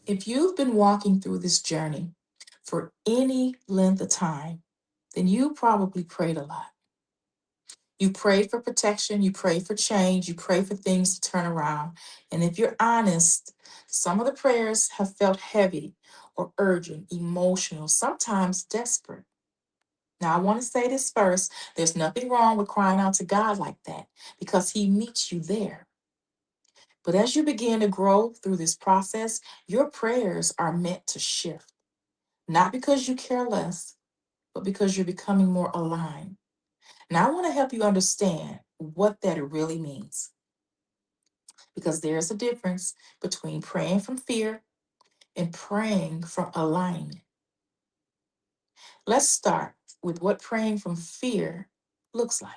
If you've been walking through this journey for any length of time, then you probably prayed a lot. You prayed for protection, you prayed for change, you prayed for things to turn around. And if you're honest, some of the prayers have felt heavy or urgent, emotional, sometimes desperate. Now, I want to say this first. There's nothing wrong with crying out to God like that because He meets you there. But as you begin to grow through this process, your prayers are meant to shift, not because you care less, but because you're becoming more aligned. Now, I want to help you understand what that really means because there's a difference between praying from fear and praying from alignment. Let's start with what praying from fear looks like.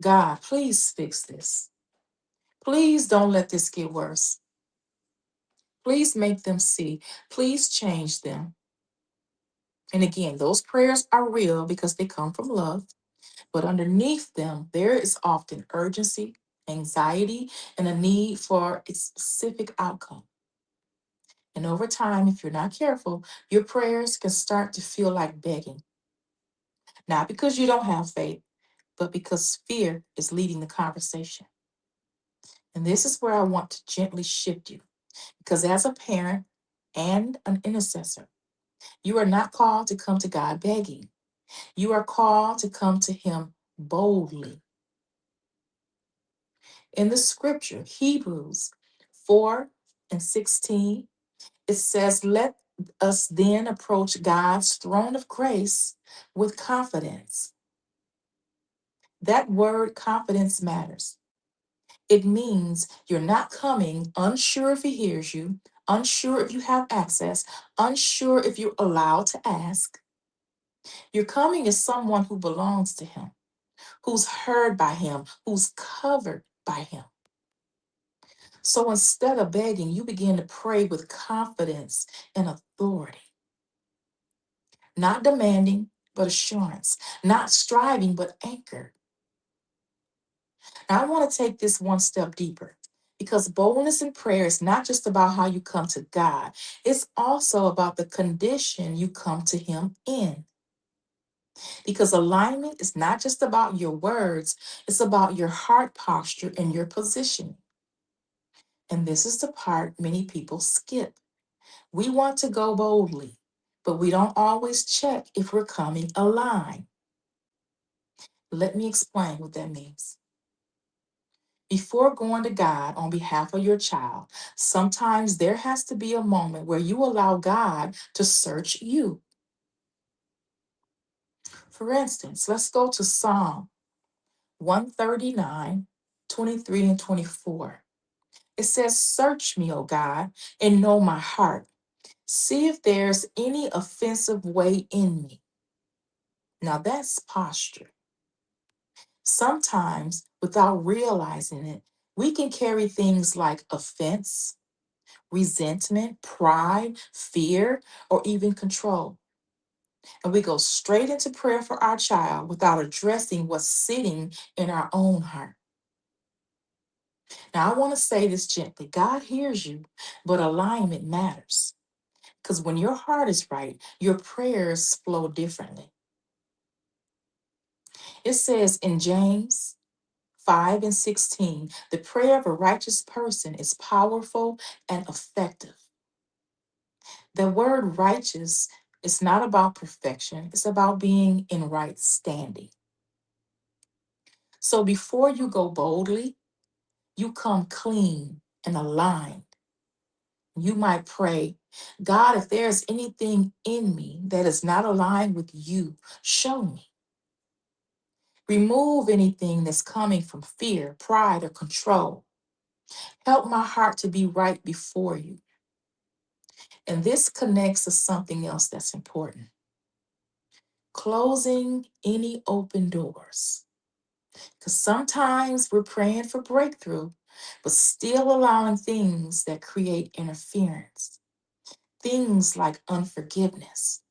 God, please fix this. Please don't let this get worse. Please make them see. Please change them. And again, those prayers are real because they come from love, but underneath them, there is often urgency, anxiety, and a need for a specific outcome. And over time, if you're not careful, your prayers can start to feel like begging, not because you don't have faith, but because fear is leading the conversation. And this is where I want to gently shift you because as a parent and an intercessor, you are not called to come to God begging. You are called to come to Him boldly. In the scripture, Hebrews 4 and 16, it says, let us then approach God's throne of grace with confidence. That word confidence matters. It means you're not coming unsure if He hears you, unsure if you have access, unsure if you're allowed to ask. You're coming as someone who belongs to Him, who's heard by Him, who's covered by Him. So instead of begging, you begin to pray with confidence and authority, not demanding, but assurance, not striving, but anchored. Now, I want to take this one step deeper because boldness in prayer is not just about how you come to God, it's also about the condition you come to Him in. Because alignment is not just about your words, it's about your heart posture and your position. And this is the part many people skip. We want to go boldly, but we don't always check if we're coming aligned. Let me explain what that means. Before going to God on behalf of your child, sometimes there has to be a moment where you allow God to search you. For instance, let's go to Psalm 139, 23 and 24. It says, search me, O God, and know my heart. See if there's any offensive way in me. Now that's posture. Sometimes, without realizing it, we can carry things like offense, resentment, pride, fear, or even control. And we go straight into prayer for our child without addressing what's sitting in our own heart. Now, I want to say this gently God hears you, but alignment matters. Because when your heart is right, your prayers flow differently. It says in James 5 and 16, the prayer of a righteous person is powerful and effective. The word righteous is not about perfection, it's about being in right standing. So before you go boldly, you come clean and aligned. You might pray, God, if there's anything in me that is not aligned with you, show me. Remove anything that's coming from fear, pride, or control. Help my heart to be right before you. And this connects to something else that's important: closing any open doors. Because sometimes we're praying for breakthrough, but still allowing things that create interference. Things like unforgiveness,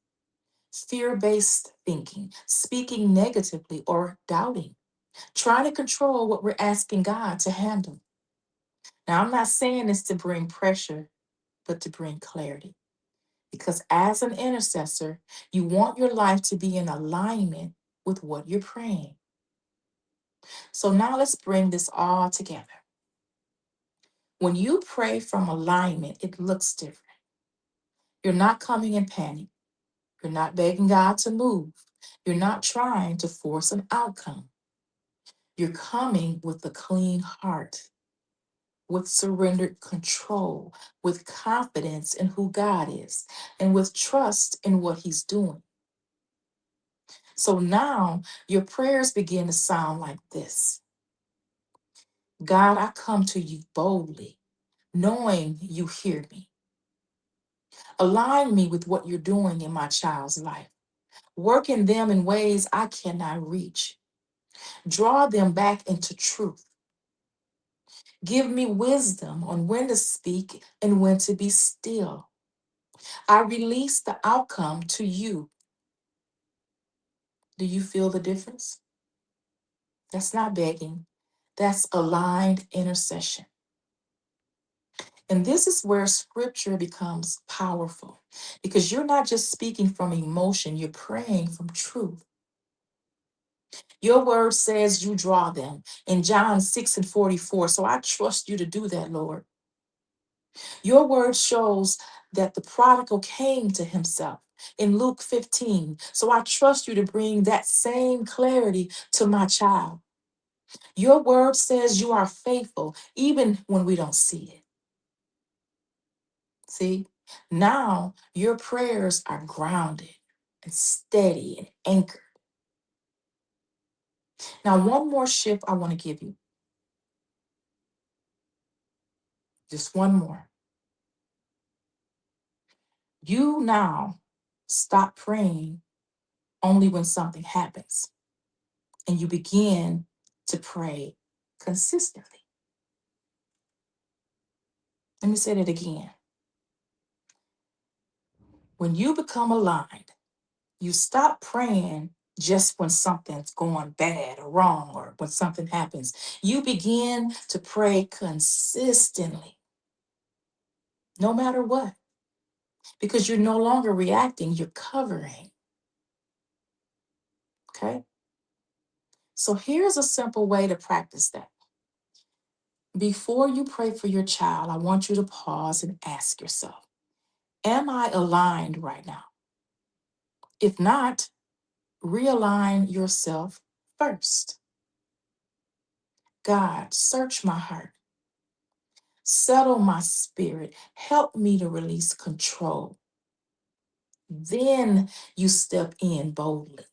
fear based thinking, speaking negatively, or doubting, trying to control what we're asking God to handle. Now, I'm not saying this to bring pressure, but to bring clarity. Because as an intercessor, you want your life to be in alignment with what you're praying. So now let's bring this all together. When you pray from alignment, it looks different. You're not coming in panic. You're not begging God to move. You're not trying to force an outcome. You're coming with a clean heart, with surrendered control, with confidence in who God is, and with trust in what He's doing. So now your prayers begin to sound like this: God, I come to you boldly, knowing you hear me. Align me with what you're doing in my child's life. Work in them in ways I cannot reach. Draw them back into truth. Give me wisdom on when to speak and when to be still. I release the outcome to you. Do you feel the difference? That's not begging. That's aligned intercession. And this is where scripture becomes powerful, because you're not just speaking from emotion, you're praying from truth. Your word says you draw them in John 6:44. So I trust you to do that, Lord. Your word shows that the prodigal came to himself in Luke 15. So I trust you to bring that same clarity to my child. Your word says you are faithful even when we don't see it. See, now your prayers are grounded and steady and anchored. Now, one more shift I want to give you. Just one more. You now stop praying only when something happens, and you begin to pray consistently. Let me say that again. When you become aligned, you stop praying just when something's going bad or wrong or when something happens. You begin to pray consistently, no matter what, because you're no longer reacting, you're covering. Okay? So here's a simple way to practice that. Before you pray for your child, I want you to pause and ask yourself, am I aligned right now? If not, realign yourself first. God, search my heart, settle my spirit, help me to release control. Then you step in boldly.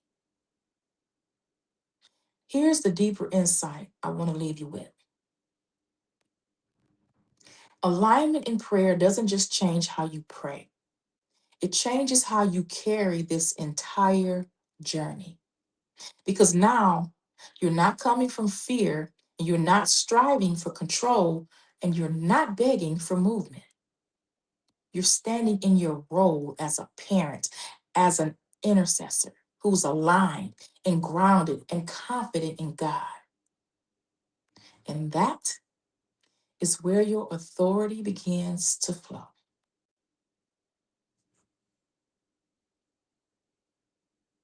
Here's the deeper insight I want to leave you with. Alignment in prayer doesn't just change how you pray, it changes how you carry this entire journey. Because now you're not coming from fear, and you're not striving for control, and you're not begging for movement. You're standing in your role as a parent, as an intercessor who's aligned and grounded and confident in God. And that is where your authority begins to flow.